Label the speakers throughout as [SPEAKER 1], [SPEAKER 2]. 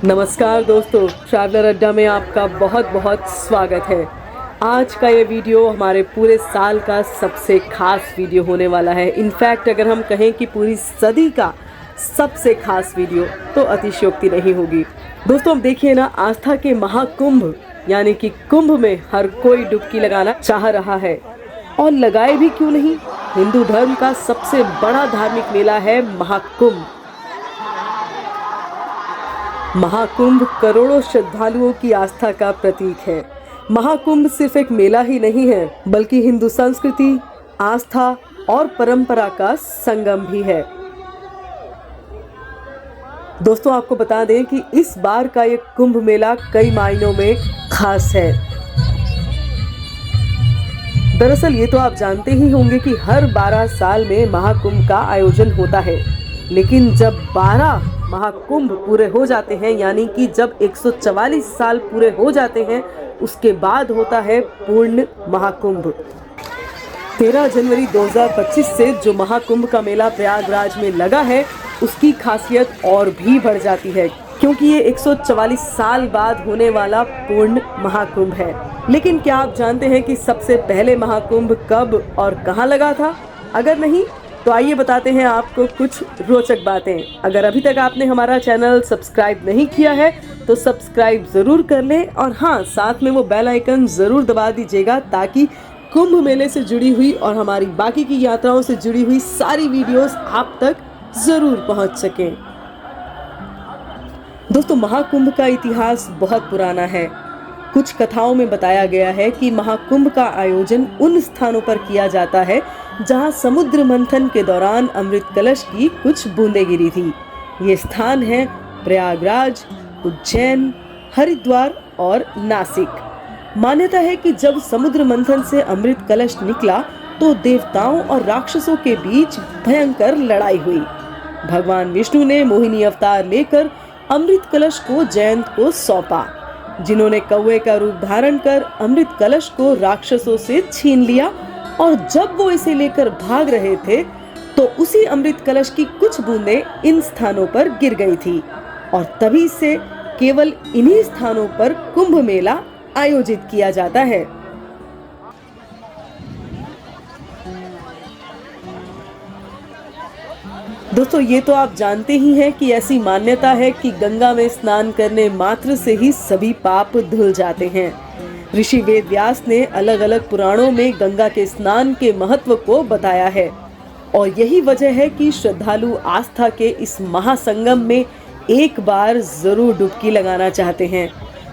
[SPEAKER 1] नमस्कार दोस्तों, ट्रैवलर अड्डा में आपका बहुत बहुत स्वागत है। आज का ये वीडियो हमारे पूरे साल का सबसे खास वीडियो होने वाला है। इनफैक्ट अगर हम कहें कि पूरी सदी का सबसे खास वीडियो तो अतिशयोक्ति नहीं होगी। दोस्तों अब देखिए ना, आस्था के महाकुंभ यानी कि कुंभ में हर कोई डुबकी लगाना चाह रहा है और लगाए भी क्यों नहीं। हिंदू धर्म का सबसे बड़ा धार्मिक मेला है महाकुंभ। महाकुंभ करोड़ों श्रद्धालुओं की आस्था का प्रतीक है। महाकुंभ सिर्फ एक मेला ही नहीं है, बल्कि हिंदू संस्कृति, आस्था और परंपरा का संगम भी है। दोस्तों आपको बता दें कि इस बार का ये कुंभ मेला कई मायनों में खास है। दरअसल ये तो आप जानते ही होंगे कि हर 12 साल में महाकुंभ का आयोजन होता है, लेकिन जब 12 महाकुंभ पूरे हो जाते हैं, यानी कि जब 144 साल पूरे हो जाते हैं, उसके बाद होता है पूर्ण महाकुंभ। 13 जनवरी 2025 से जो महाकुंभ का मेला प्रयागराज में लगा है, उसकी खासियत और भी बढ़ जाती है, क्योंकि ये 144 साल बाद होने वाला पूर्ण महाकुंभ है। लेकिन क्या आप जानते हैं कि सबसे पहले महाकुंभ कब और कहाँ लगा था? अगर नहीं तो आइए बताते हैं आपको कुछ रोचक बातें। अगर अभी तक आपने हमारा चैनल सब्सक्राइब नहीं किया है तो सब्सक्राइब जरूर कर लें, और हाँ, साथ में वो बेल आइकन जरूर दबा दीजिएगा ताकि कुंभ मेले से जुड़ी हुई और हमारी बाकी की यात्राओं से जुड़ी हुई सारी वीडियोस आप तक जरूर पहुंच सकें। दोस्तों महाकुंभ का इतिहास बहुत पुराना है। कुछ कथाओं में बताया गया है कि महाकुंभ का आयोजन उन स्थानों पर किया जाता है जहां समुद्र मंथन के दौरान अमृत कलश की कुछ बूंदें गिरी थी। ये स्थान है प्रयागराज, उज्जैन, हरिद्वार और नासिक। मान्यता है कि जब समुद्र मंथन से अमृत कलश निकला तो देवताओं और राक्षसों के बीच भयंकर लड़ाई हुई। भगवान विष्णु ने मोहिनी अवतार लेकर अमृत कलश को जयंत को सौंपा, जिन्होंने कौवे का रूप धारण कर अमृत कलश को राक्षसों से छीन लिया, और जब वो इसे लेकर भाग रहे थे तो उसी अमृत कलश की कुछ बूंदें इन स्थानों पर गिर गई थी, और तभी से केवल इन्हीं स्थानों पर कुंभ मेला आयोजित किया जाता है। दोस्तों ये तो आप जानते ही हैं कि ऐसी मान्यता है कि गंगा में स्नान करने मात्र से ही सभी पाप धुल जाते हैं। ऋषि वेद व्यास ने अलग अलग पुराणों में गंगा के स्नान के महत्व को बताया है, और यही वजह है कि श्रद्धालु आस्था के इस महासंगम में एक बार जरूर डुबकी लगाना चाहते हैं।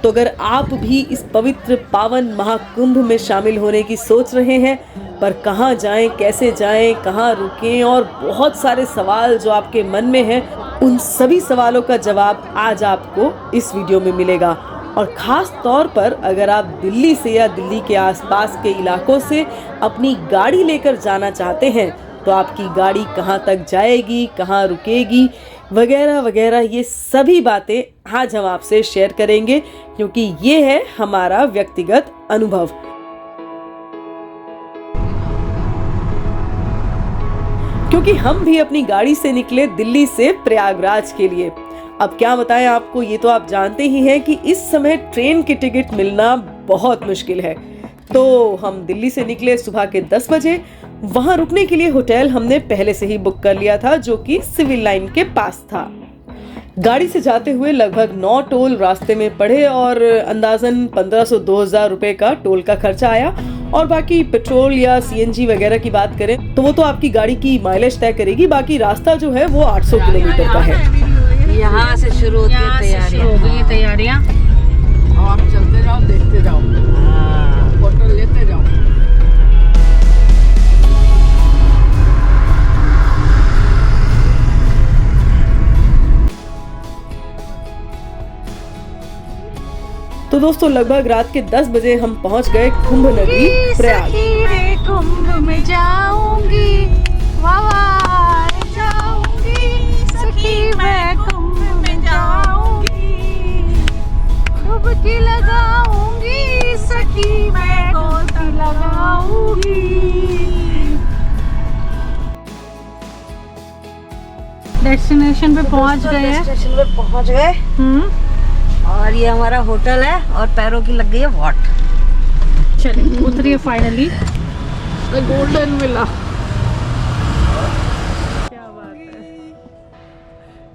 [SPEAKER 1] तो अगर आप भी इस पवित्र पावन महाकुंभ में शामिल होने की सोच रहे हैं, पर कहाँ जाएं, कैसे जाएं, कहाँ रुकें और बहुत सारे सवाल जो आपके मन में हैं, उन सभी सवालों का जवाब आज आपको इस वीडियो में मिलेगा। और ख़ास तौर पर अगर आप दिल्ली से या दिल्ली के आसपास के इलाकों से अपनी गाड़ी लेकर जाना चाहते हैं तो आपकी गाड़ी कहाँ तक जाएगी, कहाँ रुकेगी वगैरह वगैरह, ये सभी बातें आज हम आपसे शेयर करेंगे, क्योंकि ये है हमारा व्यक्तिगत अनुभव। क्योंकि हम भी अपनी गाड़ी से निकले दिल्ली से प्रयागराज के लिए। अब क्या बताएं आपको, ये तो आप जानते ही हैं कि इस समय ट्रेन की टिकट मिलना बहुत मुश्किल है। तो हम दिल्ली से निकले सुबह के 10 बजे। वहां रुकने के लिए होटल हमने पहले से ही बुक कर लिया था, जो कि सिविल लाइन के पास था। गाड़ी से जाते हुए लगभग 9 टोल रास्ते में पड़े और अंदाजन 1500-2000 रुपए का टोल का खर्चा आया। और बाकी पेट्रोल या सीएनजी वगैरह की बात करें तो वो तो आपकी गाड़ी की माइलेज तय करेगी। बाकी रास्ता जो है वो 800 किलोमीटर का है।
[SPEAKER 2] यहाँ से शुरू होती है तैयारियाँ।
[SPEAKER 3] आप चलते जाओ, देखते जाओ, फोटो लेते जाओ।
[SPEAKER 1] तो दोस्तों लगभग रात के 10 बजे हम पहुंच गए कुंभ नगरी प्रयाग।
[SPEAKER 2] कुंभ में जाऊंगी, जाऊंगी सखी, मैं कुंभ में जाऊंगी, डुबकी लगाऊंगी सखी, मैं डुबकी लगाऊंगी। डेस्टिनेशन पे पहुंच गए।
[SPEAKER 4] और ये हमारा होटल है और पैरों की लग गई है वॉट।
[SPEAKER 2] चलिए उतरिए फाइनली।
[SPEAKER 3] गोल्डन मिला।
[SPEAKER 2] क्या बात है,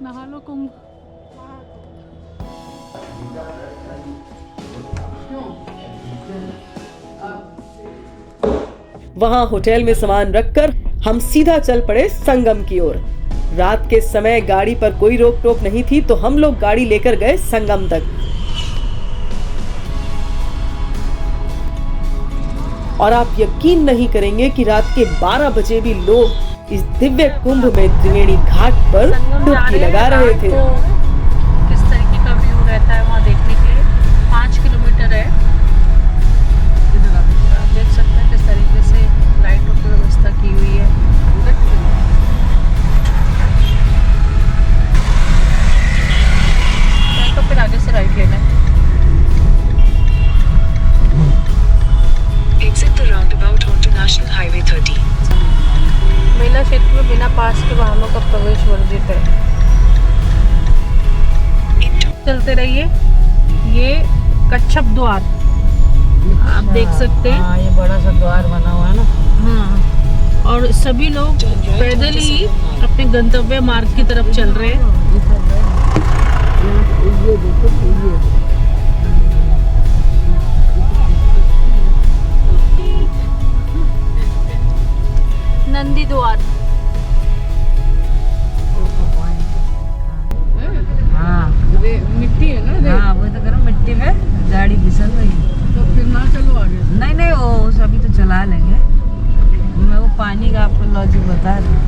[SPEAKER 2] नहा लो कुंभ।
[SPEAKER 1] वहां होटल में सामान रखकर हम सीधा चल पड़े संगम की ओर। रात के समय गाड़ी पर कोई रोक टोक नहीं थी, तो हम लोग गाड़ी लेकर गए संगम तक। और आप यकीन नहीं करेंगे कि रात के 12 बजे भी लोग इस दिव्य कुंभ में त्रिवेणी घाट पर डुबकी लगा रहे थे।
[SPEAKER 2] किस तरीके का व्यू रहता है वहाँ देखने के लिए। 5 किलोमीटर है, आप देख सकते हैं किस तरीके से लाइटों की व्यवस्था की हुई है। तो फिर आगे से राइट लेना है।
[SPEAKER 5] Exit the roundabout onto National Highway 30.
[SPEAKER 2] मेला क्षेत्र में बिना पास के वाहनों का प्रवेश वर्जित है। चलते रहिए। ये कच्छप द्वार आप देख सकते हैं।
[SPEAKER 4] हाँ, ये बड़ा सा द्वार बना हुआ है ना।
[SPEAKER 2] हाँ, और सभी लोग पैदल ही अपने गंतव्य मार्ग की तरफ चल रहे हैं।
[SPEAKER 3] ये देखो ये
[SPEAKER 2] नंदी द्वार।
[SPEAKER 4] हाँ
[SPEAKER 3] मिट्टी है ना।
[SPEAKER 4] हाँ, वो तो करो, मिट्टी में गाड़ी फिसल रही है।
[SPEAKER 3] तो फिर ना चलो आगे।
[SPEAKER 4] नहीं वो सभी तो चला लेंगे। मैं वो पानी का आपको लॉजिक बता रही हूँ।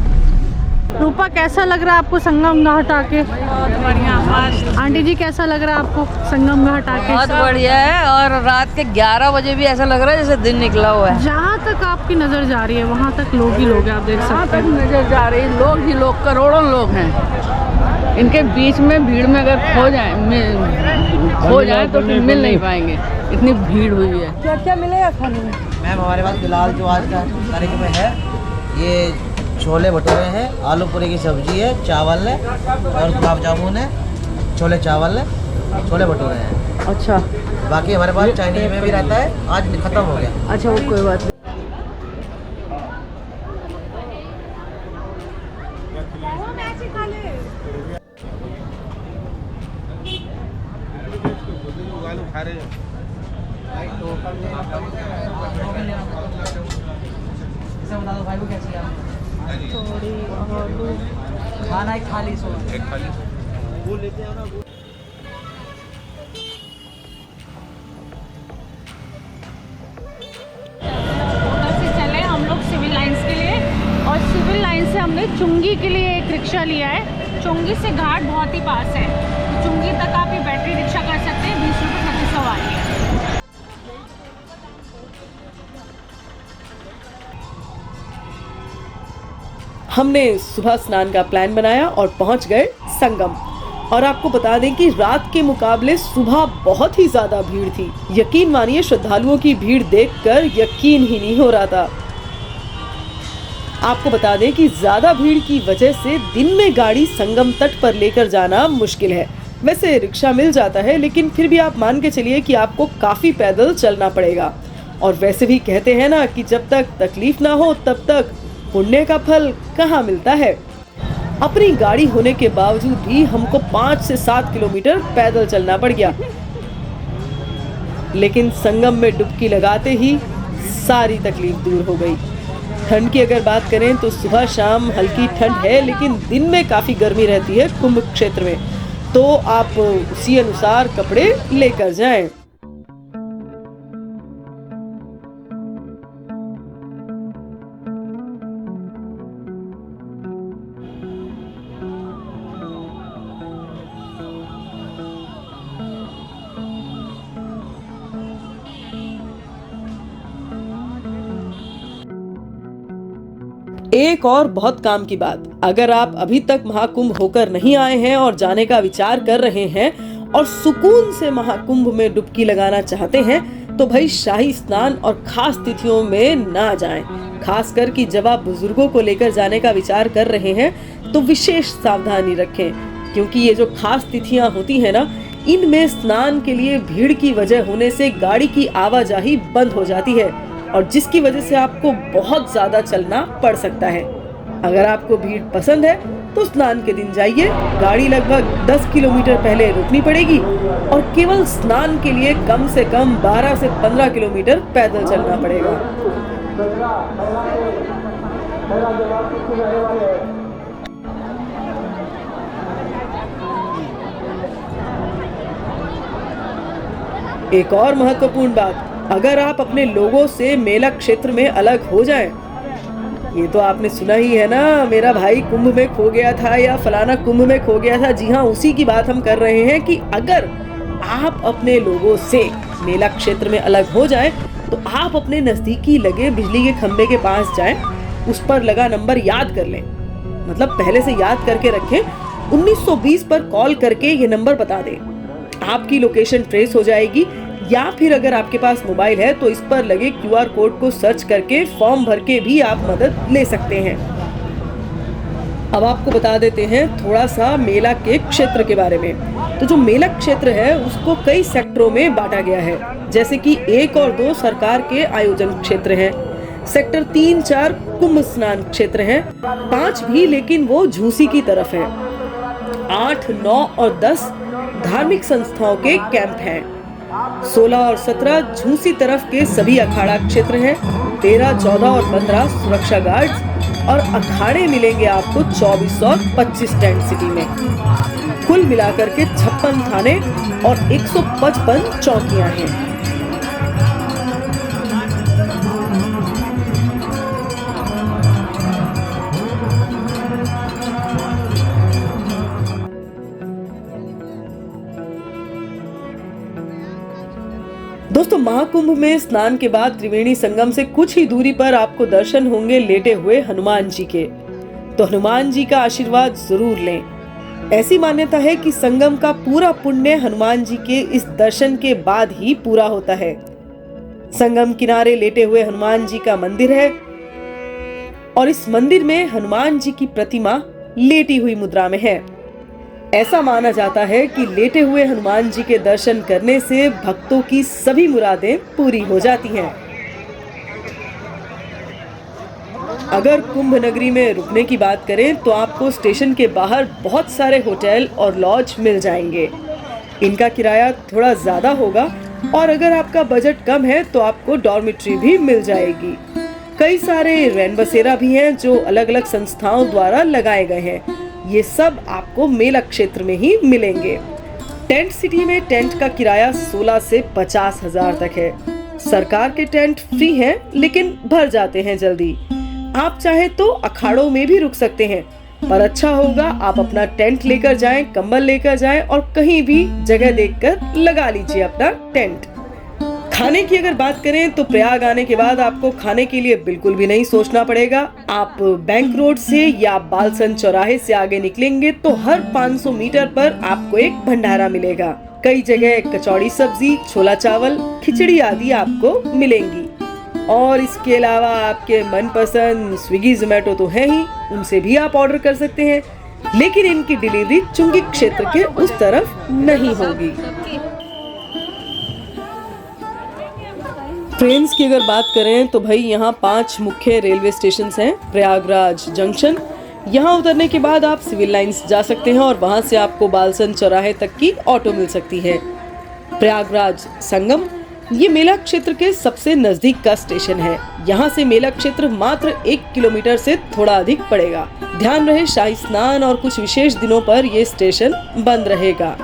[SPEAKER 2] रूपा, कैसा लग रहा है आपको संगम घाट आके?
[SPEAKER 4] बहुत बढ़िया।
[SPEAKER 2] आंटी जी, कैसा लग रहा है आपको संगम घाट आके?
[SPEAKER 4] बहुत बढ़िया है। और रात के 11 बजे भी ऐसा लग रहा है जैसे दिन निकला हुआ है।
[SPEAKER 2] जहाँ तक आपकी नजर जा रही है वहाँ तक लोग ही लोग हैं, आप देख
[SPEAKER 3] कहाँ
[SPEAKER 2] सकते
[SPEAKER 3] तक
[SPEAKER 2] हैं।
[SPEAKER 3] नजर जा रही, लोग ही लोग, करोड़ों लोग हैं। इनके बीच में भीड़ में अगर खो जाए तो फिर मिल नहीं पाएंगे, इतनी भीड़ हुई है।
[SPEAKER 4] क्या क्या मिलेगा खाने में?
[SPEAKER 6] मैम हमारे पास फिलहाल जो आज का कार्यक्रम है, ये छोले भटूरे हैं, आलू पूरी की सब्जी है, चावल है और गुलाब जामुन है, छोले चावल है, छोले भटूरे हैं।
[SPEAKER 4] अच्छा
[SPEAKER 6] बाकी हमारे पास चाइनीज में भी रहता है, आज खत्म हो गया।
[SPEAKER 4] अच्छा, वो कोई बात नहीं।
[SPEAKER 6] खाना एक थाली सो
[SPEAKER 2] से चले हम लोग सिविल लाइंस के लिए, और सिविल लाइन से हमने चुंगी के लिए एक रिक्शा लिया है। चुंगी से घाट बहुत ही पास है, तो चुंगी तक आप ये बैटरी रिक्शा कर सकते हैं। 20 रुपये प्रति सवारी है।
[SPEAKER 1] हमने सुबह स्नान का प्लान बनाया और पहुंच गए संगम। और आपको बता दें कि रात के मुकाबले सुबह बहुत ही ज्यादा भीड़ थी। यकीन मानिए, श्रद्धालुओं की भीड़ देखकर यकीन ही नहीं हो रहा था। आपको बता दें कि ज्यादा भीड़ की वजह से दिन में गाड़ी संगम तट पर लेकर जाना मुश्किल है। वैसे रिक्शा मिल जाता है, लेकिन फिर भी आप मान के चलिए कि आपको काफी पैदल चलना पड़ेगा। और वैसे भी कहते हैं ना कि जब तक तकलीफ ना हो तब तक पुण्य का फल कहाँ मिलता है। अपनी गाड़ी होने के बावजूद भी हमको 5 से 7 किलोमीटर पैदल चलना पड़ गया। लेकिन संगम में डुबकी लगाते ही सारी तकलीफ दूर हो गई। ठंड की अगर बात करें तो सुबह शाम हल्की ठंड है, लेकिन दिन में काफ़ी गर्मी रहती है कुंभ क्षेत्र में, तो आप उसी अनुसार कपड़े लेकर जाएं। एक और बहुत काम की बात, अगर आप अभी तक महाकुंभ होकर नहीं आए हैं और जाने का विचार कर रहे हैं और सुकून से महाकुंभ में डुबकी लगाना चाहते हैं, तो भाई शाही स्नान और खास तिथियों में ना जाएं। खासकर कि जब आप बुजुर्गों को लेकर जाने का विचार कर रहे हैं तो विशेष सावधानी रखें, क्योंकि ये जो खास तिथियां होती हैं ना, इनमें स्नान के लिए भीड़ की वजह होने से गाड़ी की आवाजाही बंद हो जाती है और जिसकी वजह से आपको बहुत ज्यादा चलना पड़ सकता है। अगर आपको भीड़ पसंद है तो स्नान के दिन जाइए। गाड़ी लगभग 10 किलोमीटर पहले रुकनी पड़ेगी और केवल स्नान के लिए कम से कम 12 से 15 किलोमीटर पैदल चलना पड़ेगा। एक और महत्वपूर्ण बात, अगर आप अपने लोगों से मेला क्षेत्र में अलग हो जाएं, ये तो आपने सुना ही है ना, मेरा भाई कुंभ में खो गया था या फलाना कुंभ में खो गया था। जी हाँ, उसी की बात हम कर रहे हैं कि अगर आप अपने लोगों से मेला क्षेत्र में अलग हो जाएं, तो आप अपने नजदीकी लगे बिजली के खंबे के पास जाएं, उस पर लगा नंबर याद कर लें, मतलब पहले से याद करके रखें। 1920 पर कॉल करके ये नंबर बता दें, आपकी लोकेशन ट्रेस हो जाएगी। या फिर अगर आपके पास मोबाइल है तो इस पर लगे QR कोड को सर्च करके फॉर्म भर के भी आप मदद ले सकते हैं। अब आपको बता देते हैं थोड़ा सा मेला के क्षेत्र के बारे में। तो जो मेला क्षेत्र है उसको कई सेक्टरों में बांटा गया है, जैसे कि 1 और 2 सरकार के आयोजन क्षेत्र हैं, सेक्टर 3, 4 कुंभ स्नान क्षेत्र हैं, 5 भी लेकिन वो झूसी की तरफ है, 8, 9 और 10 धार्मिक संस्थाओं के कैंप हैं, 16 और 17 झूसी तरफ के सभी अखाड़ा क्षेत्र हैं, 13, 14 और 15 सुरक्षा गार्ड्स और अखाड़े मिलेंगे आपको 24 और 25 टेंट सिटी में। कुल मिलाकर के 56 थाने और 155 चौकियां हैं। दोस्तों, महाकुंभ में स्नान के बाद त्रिवेणी संगम से कुछ ही दूरी पर आपको दर्शन होंगे लेटे हुए हनुमान जी के। तो हनुमान जी का आशीर्वाद जरूर लें। ऐसी मान्यता है कि संगम का पूरा पुण्य हनुमान जी के इस दर्शन के बाद ही पूरा होता है। संगम किनारे लेटे हुए हनुमान जी का मंदिर है और इस मंदिर में हनुमान जी की प्रतिमा लेटी हुई मुद्रा में है। ऐसा माना जाता है कि लेटे हुए हनुमान जी के दर्शन करने से भक्तों की सभी मुरादें पूरी हो जाती हैं। अगर कुंभ नगरी में रुकने की बात करें तो आपको स्टेशन के बाहर बहुत सारे होटल और लॉज मिल जाएंगे। इनका किराया थोड़ा ज्यादा होगा और अगर आपका बजट कम है तो आपको डॉर्मिटरी भी मिल जाएगी। कई सारे रैन बसेरा भी हैं जो अलग अलग संस्थाओं द्वारा लगाए गए हैं। ये सब आपको मेला क्षेत्र में ही मिलेंगे। टेंट सिटी में टेंट का किराया 16 से 50 हजार तक है। सरकार के टेंट फ्री हैं लेकिन भर जाते हैं जल्दी। आप चाहे तो अखाड़ों में भी रुक सकते हैं, पर अच्छा होगा आप अपना टेंट लेकर जाएं, कंबल लेकर जाएं और कहीं भी जगह देखकर लगा लीजिए अपना टेंट। खाने की अगर बात करें तो प्रयाग आने के बाद आपको खाने के लिए बिल्कुल भी नहीं सोचना पड़ेगा। आप बैंक रोड से या बालसन चौराहे से आगे निकलेंगे तो हर 500 मीटर पर आपको एक भंडारा मिलेगा। कई जगह कचौड़ी सब्जी, छोला चावल, खिचड़ी आदि आपको मिलेंगी। और इसके अलावा आपके मनपसंद स्विगी जोमेटो तो है ही, उनसे भी आप ऑर्डर कर सकते हैं, लेकिन इनकी डिलीवरी चुंगी क्षेत्र के उस तरफ नहीं होगी। ट्रेन्स की अगर बात करें तो भाई यहाँ 5 मुख्य रेलवे स्टेशन हैं। प्रयागराज जंक्शन, यहाँ उतरने के बाद आप सिविल लाइंस जा सकते हैं और वहाँ से आपको बालसन चौराहे तक की ऑटो मिल सकती है। प्रयागराज संगम, ये मेला क्षेत्र के सबसे नजदीक का स्टेशन है। यहाँ से मेला क्षेत्र मात्र 1 किलोमीटर से थोड़ा अधिक पड़ेगा। ध्यान रहे शाही स्नान और कुछ विशेष दिनों पर ये स्टेशन बंद रहेगा।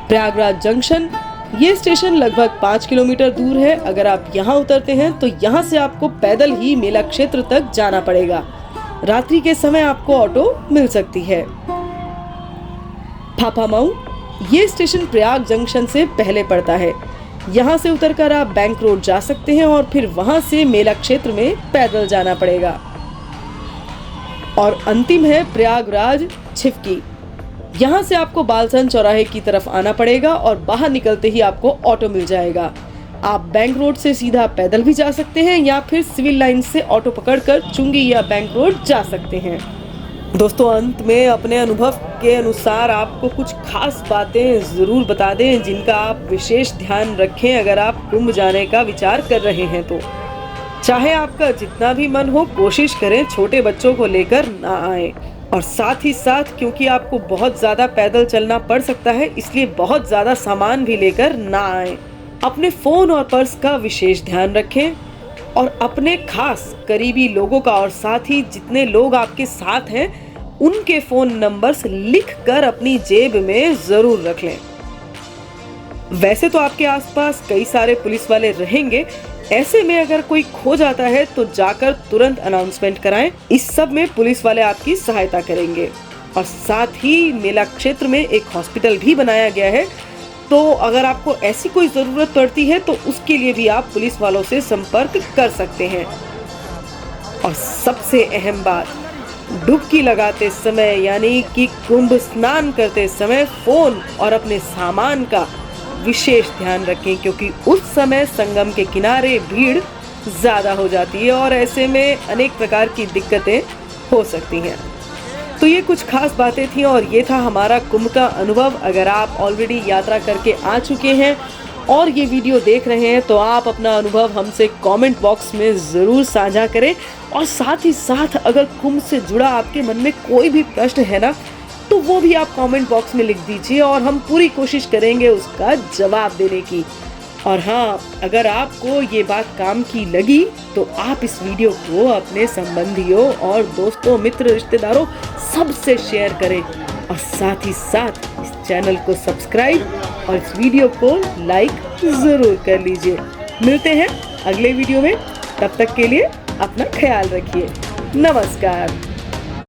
[SPEAKER 1] प्रयागराज जंक्शन, ये स्टेशन लगभग 5 किलोमीटर दूर है। अगर आप यहाँ उतरते हैं तो यहाँ से आपको पैदल ही मेला क्षेत्र तक जाना पड़ेगा। रात्रि के समय आपको ऑटो मिल सकती है। फाफामऊ, ये स्टेशन प्रयाग जंक्शन से पहले पड़ता है। यहाँ से उतरकर आप बैंक रोड जा सकते हैं और फिर वहाँ से मेला क्षेत्र में पैदल जाना पड़ेगा। और अंतिम है प्रयागराज छिपकी, यहाँ से आपको बालसन चौराहे की तरफ आना पड़ेगा और बाहर निकलते ही आपको ऑटो मिल जाएगा। आप बैंक रोड से सीधा पैदल भी जा सकते हैं या फिर सिविल लाइन से ऑटो पकड़कर चुंगी या बैंक रोड जा सकते हैं। दोस्तों, अंत में अपने अनुभव के अनुसार आपको कुछ खास बातें ज़रूर बता दें जिनका आप विशेष ध्यान रखें अगर आप कुंभ जाने का विचार कर रहे हैं तो। चाहे आपका जितना भी मन हो, कोशिश करें छोटे बच्चों को लेकर ना आए। और साथ ही साथ क्योंकि आपको बहुत ज़्यादा पैदल चलना पड़ सकता है, इसलिए बहुत ज़्यादा सामान भी लेकर ना आए। अपने फ़ोन और पर्स का विशेष ध्यान रखें और अपने खास करीबी लोगों का और साथ ही जितने लोग आपके साथ हैं उनके फ़ोन नंबर्स लिखकर अपनी जेब में ज़रूर रख लें। वैसे तो आपके आसपास कई सारे पुलिस वाले रहेंगे, ऐसे में अगर कोई खो जाता है तो जाकर तुरंत अनाउंसमेंट कराएं। इस सब में पुलिस वाले आपकी सहायता करेंगे। और साथ ही मेला क्षेत्र में एक हॉस्पिटल भी बनाया गया है, तो अगर आपको ऐसी कोई ज़रूरत पड़ती है तो उसके लिए भी आप पुलिस वालों से संपर्क कर सकते हैं। और सबसे अहम बात, डुबकी लगाते समय यानी कि कुंभ स्नान करते समय फ़ोन और अपने सामान का विशेष ध्यान रखें, क्योंकि उस समय संगम के किनारे भीड़ ज़्यादा हो जाती है और ऐसे में अनेक प्रकार की दिक्कतें हो सकती हैं। तो ये कुछ खास बातें थी और ये था हमारा कुंभ का अनुभव। अगर आप ऑलरेडी यात्रा करके आ चुके हैं और ये वीडियो देख रहे हैं तो आप अपना अनुभव हमसे कमेंट बॉक्स में ज़रूर साझा करें। और साथ ही साथ अगर कुंभ से जुड़ा आपके मन में कोई भी प्रश्न है ना, तो वो भी आप कमेंट बॉक्स में लिख दीजिए और हम पूरी कोशिश करेंगे उसका जवाब देने की। और हाँ, अगर आपको ये बात काम की लगी तो आप इस वीडियो को अपने संबंधियों और दोस्तों, मित्र, रिश्तेदारों सबसे शेयर करें और साथ ही साथ इस चैनल को सब्सक्राइब और इस वीडियो को लाइक ज़रूर कर लीजिए। मिलते हैं अगले वीडियो में, तब तक के लिए अपना ख्याल रखिए। नमस्कार।